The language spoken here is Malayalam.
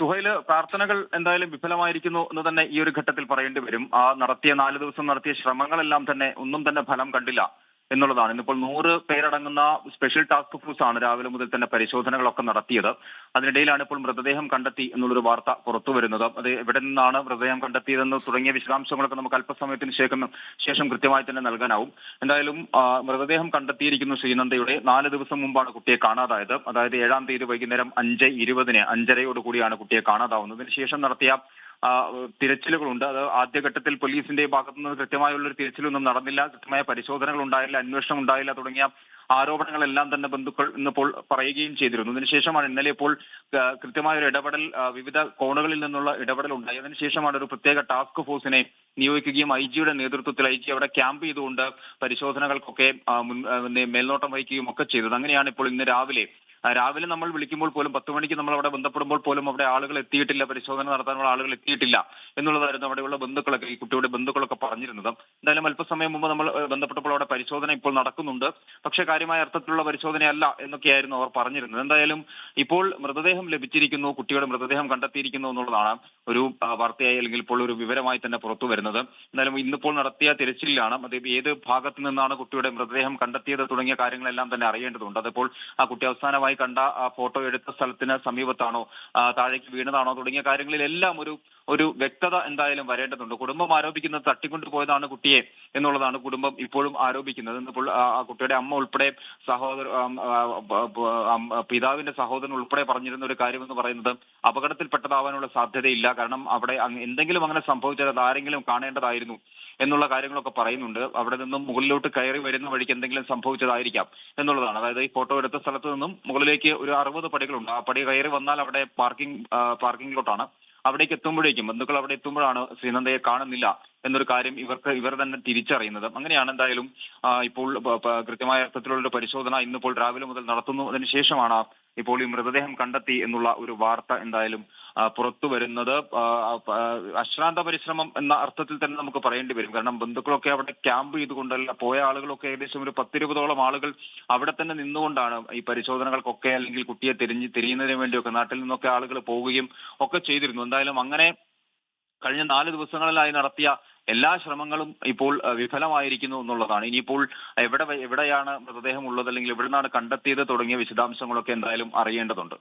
സുഹൈല്, പ്രാർത്ഥനകൾ എന്തായാലും വിഫലമായിരിക്കുന്നു എന്ന് തന്നെ ഈ ഒരു ഘട്ടത്തിൽ പറയേണ്ടി വരും. നടത്തിയ 4 ദിവസം നടത്തിയ ശ്രമങ്ങളെല്ലാം തന്നെ ഒന്നും തന്നെ ഫലം കണ്ടില്ല എന്നുള്ളതാണ്. ഇന്നിപ്പോൾ 100 പേരടങ്ങുന്ന സ്പെഷ്യൽ ടാസ്ക് ഫോഴ്സ് ആണ് രാവിലെ മുതൽ തന്നെ പരിശോധനകളൊക്കെ നടത്തിയത്. അതിനിടയിലാണ് ഇപ്പോൾ മൃതദേഹം കണ്ടെത്തി എന്നുള്ളൊരു വാർത്ത പുറത്തു വരുന്നത്. അത് എവിടെ നിന്നാണ് മൃതദേഹം കണ്ടെത്തിയതെന്ന് തുടങ്ങിയ വിശദാംശങ്ങളൊക്കെ നമുക്ക് അല്പസമയത്തിന് ശേഷം കൃത്യമായി തന്നെ നൽകാനാവും. എന്തായാലും മൃതദേഹം കണ്ടെത്തിയിരിക്കുന്നു ശ്രീനന്ദയുടെ. 4 ദിവസം മുമ്പാണ് കുട്ടിയെ കാണാതായത്. അതായത് 7-ാം തീയതി വൈകുന്നേരം 5:20 5:30 കുട്ടിയെ കാണാതാവുന്നത്. ഇതിനുശേഷം നടത്തിയ തിരച്ചിലുകളുണ്ട്. അത് ആദ്യഘട്ടത്തിൽ പോലീസിന്റെ ഭാഗത്തു നിന്ന് കൃത്യമായുള്ളൊരു തിരച്ചിലൊന്നും നടന്നില്ല, കൃത്യമായ പരിശോധനകൾ ഉണ്ടായില്ല, അന്വേഷണം ഉണ്ടായില്ല തുടങ്ങിയ ആരോപണങ്ങളെല്ലാം തന്നെ ബന്ധുക്കൾ ഇന്നിപ്പോൾ പറയുകയും ചെയ്തിരുന്നു. ഇതിനുശേഷമാണ് ഇന്നലെ ഇപ്പോൾ കൃത്യമായ ഒരു ഇടപെടൽ, വിവിധ കോണുകളിൽ നിന്നുള്ള ഇടപെടൽ ഉണ്ടായി. അതിനുശേഷമാണ് ഒരു പ്രത്യേക ടാസ്ക് ഫോഴ്സിനെ നിയോഗിക്കുകയും ഐജിയുടെ നേതൃത്വത്തിൽ ഐജി അവിടെ ക്യാമ്പ് ചെയ്തുകൊണ്ട് പരിശോധനകൾക്കൊക്കെ മേൽനോട്ടം വഹിക്കുകയും ഒക്കെ ചെയ്തത്. അങ്ങനെയാണ് ഇപ്പോൾ ഇന്ന് രാവിലെ നമ്മൾ വിളിക്കുമ്പോൾ പോലും 10 മണിക്ക് നമ്മൾ അവിടെ ബന്ധപ്പെടുമ്പോൾ പോലും അവിടെ ആളുകൾ എത്തിയിട്ടില്ല, പരിശോധന നടത്താനുള്ള ആളുകൾ എത്തിയിട്ടില്ല എന്നുള്ളതായിരുന്നു അവിടെയുള്ള ബന്ധുക്കളൊക്കെ, ഈ കുട്ടിയുടെ ബന്ധുക്കളൊക്കെ പറഞ്ഞിരുന്നത്. എന്തായാലും അല്പസമയം മുമ്പ് നമ്മൾ ബന്ധപ്പെട്ടപ്പോൾ അവിടെ പരിശോധന ഇപ്പോൾ നടക്കുന്നുണ്ട്, പക്ഷേ കാര്യമായ അർത്ഥത്തിലുള്ള പരിശോധനയല്ല എന്നൊക്കെയായിരുന്നു അവർ പറഞ്ഞിരുന്നത്. എന്തായാലും ഇപ്പോൾ മൃതദേഹം ലഭിച്ചിരിക്കുന്നു, കുട്ടിയുടെ മൃതദേഹം കണ്ടെത്തിയിരിക്കുന്നു എന്നുള്ളതാണ് ഒരു വാർത്തയായി അല്ലെങ്കിൽ ഇപ്പോൾ ഒരു വിവരമായി തന്നെ പുറത്തു വരുന്നത്. എന്തായാലും ഇന്നിപ്പോൾ നടത്തിയ തിരച്ചിലാണ് അത് ഏത് ഭാഗത്ത് നിന്നാണ് കുട്ടിയുടെ മൃതദേഹം കണ്ടെത്തിയത് തുടങ്ങിയ കാര്യങ്ങളെല്ലാം തന്നെ അറിയേണ്ടതുണ്ട്. അതിപ്പോൾ ആ കുട്ടി അവസാനമായി കണ്ട ആ ഫോട്ടോ എടുത്ത സ്ഥലത്തിന് സമീപത്താണോ, താഴേക്ക് വീണതാണോ തുടങ്ങിയ കാര്യങ്ങളിലെല്ലാം ഒരു വ്യക്തത എന്തായാലും വരേണ്ടതുണ്ട്. കുടുംബം ആരോപിക്കുന്നത് തട്ടിക്കൊണ്ടുപോയതാണ് കുട്ടിയെ എന്നുള്ളതാണ് കുടുംബം ഇപ്പോഴും ആരോപിക്കുന്നത്. ഇന്നിപ്പോൾ ആ കുട്ടിയുടെ അമ്മ ഉൾപ്പെടെ പിതാവിന്റെ സഹോദരൻ ഉൾപ്പെടെ പറഞ്ഞിരുന്ന ഒരു കാര്യമെന്ന് പറയുന്നത് അപകടത്തിൽപ്പെട്ടതാവാനുള്ള സാധ്യതയില്ല, കാരണം അവിടെ എന്തെങ്കിലും അങ്ങനെ സംഭവിച്ചാൽ അത് ആരെങ്കിലും കാണേണ്ടതായിരുന്നു എന്നുള്ള കാര്യങ്ങളൊക്കെ പറയുന്നുണ്ട്. അവിടെ നിന്നും മുകളിലോട്ട് കയറി വരുന്ന വഴിക്ക് എന്തെങ്കിലും സംഭവിച്ചതായിരിക്കാം എന്നുള്ളതാണ്. അതായത് ഈ ഫോട്ടോ എടുത്ത സ്ഥലത്ത് നിന്നും മുകളിലേക്ക് ഒരു 60 പടികളുണ്ട്. ആ പടി കയറി വന്നാൽ അവിടെ പാർക്കിങ്ങിലോട്ടാണ്. അവിടേക്ക് എത്തുമ്പോഴേക്കും ബന്ധുക്കൾ അവിടെ എത്തുമ്പോഴാണ് ശ്രീനന്ദയെ കാണുന്നില്ല എന്നൊരു കാര്യം ഇവർ തന്നെ തിരിച്ചറിയുന്നത്. അങ്ങനെയാണ് എന്തായാലും ഇപ്പോൾ കൃത്യമായ അർത്ഥത്തിലുള്ള പരിശോധന ഇന്നിപ്പോൾ രാവിലെ മുതൽ നടത്തുന്നു. അതിനുശേഷമാണ് ഇപ്പോൾ ഈ മൃതദേഹം കണ്ടെത്തി എന്നുള്ള ഒരു വാർത്ത എന്തായാലും പുറത്തു വരുന്നത്. അശ്രാന്ത പരിശ്രമം എന്ന അർത്ഥത്തിൽ തന്നെ നമുക്ക് പറയേണ്ടി വരും. കാരണം ബന്ധുക്കളൊക്കെ അവിടെ ക്യാമ്പ് ചെയ്തുകൊണ്ടല്ല പോയ ആളുകളൊക്കെ ഏകദേശം ഒരു 10-20ഓളം ആളുകൾ അവിടെ തന്നെ നിന്നുകൊണ്ടാണ് ഈ പരിശോധനകൾക്കൊക്കെ അല്ലെങ്കിൽ കുട്ടിയെ തിരിയുന്നതിന് വേണ്ടിയൊക്കെ നാട്ടിൽ നിന്നൊക്കെ ആളുകൾ പോവുകയും ഒക്കെ ചെയ്തിരുന്നു. എന്തായാലും അങ്ങനെ കഴിഞ്ഞ 4 ദിവസങ്ങളിലായി നടത്തിയ എല്ലാ ശ്രമങ്ങളും ഇപ്പോൾ വിഫലമായിരിക്കുന്നു എന്നുള്ളതാണ്. ഇനിയിപ്പോൾ എവിടെയാണ് മൃതദേഹം ഉള്ളത് അല്ലെങ്കിൽ എവിടെ നിന്നാണ് കണ്ടെത്തിയത് തുടങ്ങിയ വിശദാംശങ്ങളൊക്കെ എന്തായാലും അറിയേണ്ടതുണ്ട്.